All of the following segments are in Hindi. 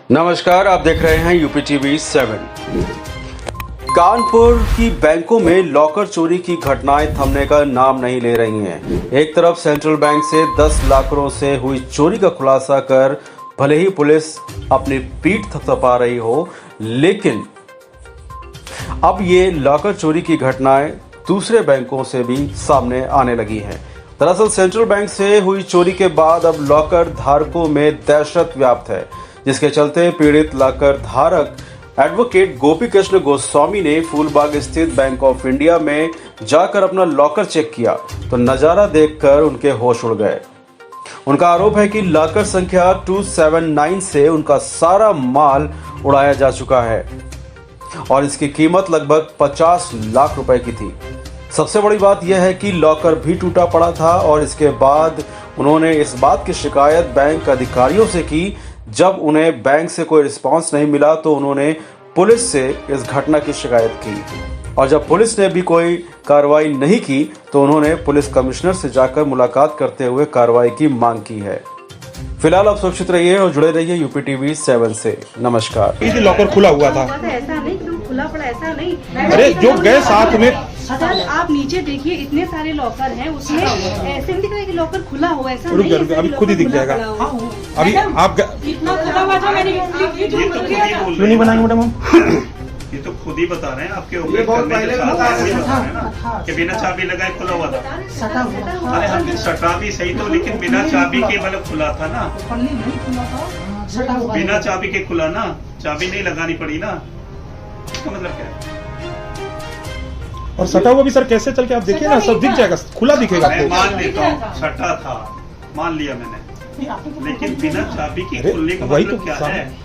नमस्कार, आप देख रहे हैं यूपी टीवी 7। कानपुर की बैंकों में लॉकर चोरी की घटनाएं थमने का नाम नहीं ले रही हैं। एक तरफ सेंट्रल बैंक से 10 लॉकरों से हुई चोरी का खुलासा कर भले ही पुलिस अपनी पीठ थपथपा रही हो, लेकिन अब ये लॉकर चोरी की घटनाएं दूसरे बैंकों से भी सामने आने लगी हैं। दरअसल सेंट्रल बैंक से हुई चोरी के बाद अब लॉकर धारकों में दहशत व्याप्त है, जिसके चलते पीड़ित लॉकर धारक एडवोकेट गोपी कृष्ण गोस्वामी ने फूलबाग स्थित बैंक ऑफ इंडिया में जाकर अपना लॉकर चेक किया तो नजारा देखकर उनके होश उड़ गए। उनका आरोप है कि लॉकर संख्या 279 से उनका सारा माल उड़ाया जा चुका है और इसकी कीमत लगभग 50 लाख रुपए की थी। सबसे बड़ी बात यह है कि लॉकर भी टूटा पड़ा था और इसके बाद उन्होंने इस बात की शिकायत बैंक अधिकारियों से की। जब उन्हें बैंक से कोई रिस्पांस नहीं मिला तो उन्होंने पुलिस से इस घटना की शिकायत की और जब पुलिस ने भी कोई कार्रवाई नहीं की तो उन्होंने पुलिस कमिश्नर से जाकर मुलाकात करते हुए कार्रवाई की मांग की है। फिलहाल आप सुरक्षित रहिए और जुड़े रहिए यूपी टीवी 7 से। नमस्कार। इसी लॉकर खुला हुआ था। ऐसा नहीं कि खुला पड़ा, ऐसा नहीं। अरे जो गए साथ में। सर आप नीचे देखिए, इतने सारे लॉकर हैं, उसमें ऐसे नहीं दिख रहा है कि लॉकर खुला हुआ, ऐसा रुक नहीं। अभी खुद ही दिख जाएगा। अभी आप इतना खुला हुआ था, मैंने क्यों नहीं बनाएंगे मैडम? ये तो खुद ही बता रहे हैं, आपके ऑपरेट करने के साथ बता रहे हैं ना कि बिना चाबी लगाए खुला हुआ था। अरे हम सटा भी सही तो, लेकिन बिना चाबी के मतलब खुला था ना, बिना चाबी के खुला ना, चाबी नहीं लगानी पड़ी ना, इसका मतलब क्या है? और सटा हुआ भी सर कैसे चल के आप देखिए ना, सब दिख जाएगा, खुला दिखेगा मैं आपको। मान लेता हूँ सटा था, मान लिया मैंने, लेकिन बिना चाबी के खुलने का मतलब क्या है?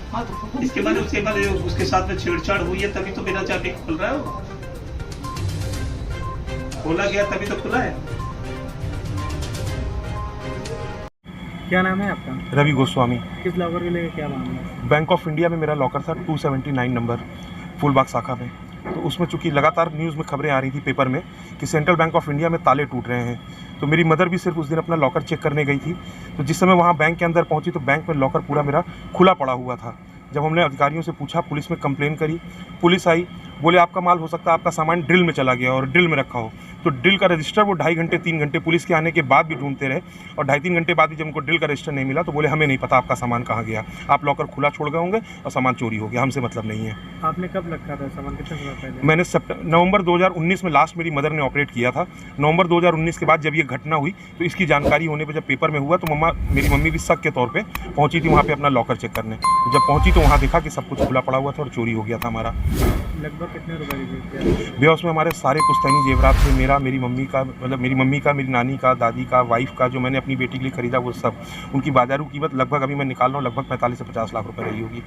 इसके बाद उसके साथ में छेड़छाड़ हुई है तभी तो बिना चाबी के खुल रहा है वो। खोला गया तभी तो खुला है। क्या नाम है आपका? रवि गोस्वामी। किस लॉकर के लिए क्या मामला है? बैंक ऑफ इंडिया में मेरा लॉकर था 279 नंबर फूलबाग शाखा में। तो उसमें चूंकि लगातार न्यूज़ में खबरें आ रही थी पेपर में कि सेंट्रल बैंक ऑफ इंडिया में ताले टूट रहे हैं, तो मेरी मदर भी सिर्फ उस दिन अपना लॉकर चेक करने गई थी। तो जिस समय वहाँ बैंक के अंदर पहुँची तो बैंक में लॉकर पूरा मेरा खुला पड़ा हुआ था। जब हमने अधिकारियों से पूछा, पुलिस में कंप्लेन करी, पुलिस आई, बोले आपका माल हो सकता है आपका सामान ड्रिल में चला गया और ड्रिल में रखा हो। तो ड्रिल का रजिस्टर वो 2.5 घंटे 3 घंटे पुलिस के आने के बाद भी ढूंढते रहे और 2.5-3 घंटे बाद भी जब उनको ड्रिल का रजिस्टर नहीं मिला तो बोले हमें नहीं पता आपका सामान कहाँ गया, आप लॉकर खुला छोड़ गए होंगे और सामान चोरी हो गया, हमसे मतलब नहीं है। आपने कब रखा था सामान, कितने समय पहले? मैंने नवंबर 2019 में लास्ट मेरी मदर ने ऑपरेट किया था। नवंबर 2019 के बाद जब ये घटना हुई तो इसकी जानकारी होने पर जब पेपर में हुआ तो मेरी मम्मी भी शक के तौर पर पहुँची थी वहाँ पर अपना लॉकर चेक करने। जब पहुँची तो वहाँ देखा कि सब कुछ खुला पड़ा हुआ था और चोरी हो गया था हमारा। लगभग कितने रुपए भैया उसमें हमारे सारे पुश्तैनी जेवरात थे, मेरा, मेरी मम्मी का, मतलब मेरी मम्मी का, मेरी नानी का, दादी का, वाइफ का, जो मैंने अपनी बेटी के लिए खरीदा वो सब, उनकी बाजारू कीमत लगभग अभी मैं निकाल रहा हूँ लगभग 45 से 50 लाख रुपए रही होगी।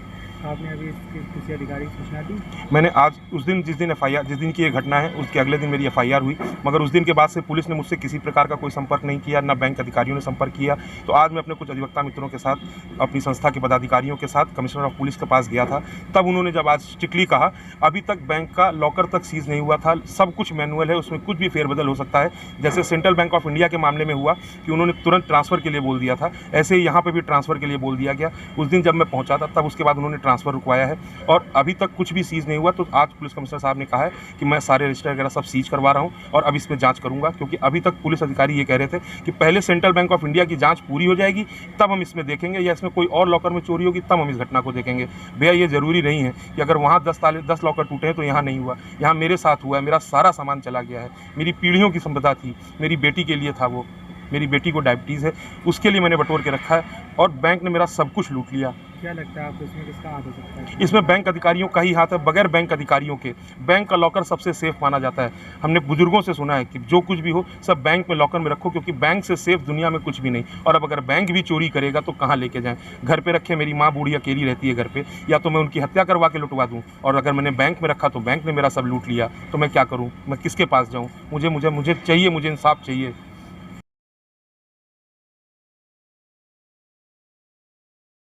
आपने अभी किसी अधिकारी की सूचना दी? मैंने आज जिस दिन की ये घटना है उसके अगले दिन मेरी FIR हुई, मगर उस दिन के बाद से पुलिस ने मुझसे किसी प्रकार का कोई संपर्क नहीं किया, ना बैंक अधिकारियों ने संपर्क किया। तो आज मैं अपने कुछ अधिवक्ता मित्रों के साथ, अपनी संस्था के पदाधिकारियों के साथ कमिश्नर ऑफ पुलिस के पास गया था। तब उन्होंने जब आज स्ट्रिक्टली कहा अभी तक बैंक का लॉकर तक सीज नहीं हुआ था, सब कुछ मैनुअल है, उसमें कुछ भी फेरबदल हो सकता है। जैसे सेंट्रल बैंक ऑफ इंडिया के मामले में हुआ कि उन्होंने तुरंत ट्रांसफ़र के लिए बोल दिया था, ऐसे ही यहाँ पे भी ट्रांसफ़र के लिए बोल दिया गया। उस दिन जब मैं पहुँचा था तब उसके बाद उन्होंने ट्रांसफ़र रुकवाया है और अभी तक कुछ भी सीज नहीं हुआ। तो आज पुलिस कमिश्नर साहब ने कहा है कि मैं सारे रजिस्टर वगैरह सब सीज करवा रहा हूँ और अब इस पर जाँच करूँगा, क्योंकि अभी तक पुलिस अधिकारी ये कह रहे थे कि पहले सेंट्रल बैंक ऑफ इंडिया की जाँच पूरी हो जाएगी तब हम इसमें देखेंगे, या इसमें कोई और लॉकर में चोरी होगी तब हम इस घटना को देखेंगे। भैया ये ज़रूरी नहीं है कि अगर वहाँ 10 लॉकर टूटे हैं तो यहाँ नहीं हुआ, यहाँ मेरे साथ हुआ है, मेरा सारा सामान चला गया है, मेरी पीढ़ियों की संपदा थी, मेरी बेटी के लिए था वो, मेरी बेटी को डायबिटीज़ है, उसके लिए मैंने बटोर के रखा है और बैंक ने मेरा सब कुछ लूट लिया। क्या लगता है आपको इसमें किसका हाथ हो सकता है? इसमें बैंक अधिकारियों का ही हाथ है। बगैर बैंक अधिकारियों के बैंक का लॉकर सबसे सेफ माना जाता है। हमने बुजुर्गों से सुना है कि जो कुछ भी हो सब बैंक में लॉकर में रखो, क्योंकि बैंक से सेफ दुनिया में कुछ भी नहीं। और अब अगर बैंक भी चोरी करेगा तो कहाँ लेके जाएं? घर पे रखे, मेरी माँ बूढ़ी अकेली रहती है घर पे, या तो मैं उनकी हत्या करवा के लुटवा दूँ, और अगर मैंने बैंक में रखा तो बैंक ने मेरा सब लूट लिया, तो मैं क्या करूँ? मैं किसके पास जाऊँ? मुझे चाहिए, मुझे इंसाफ चाहिए।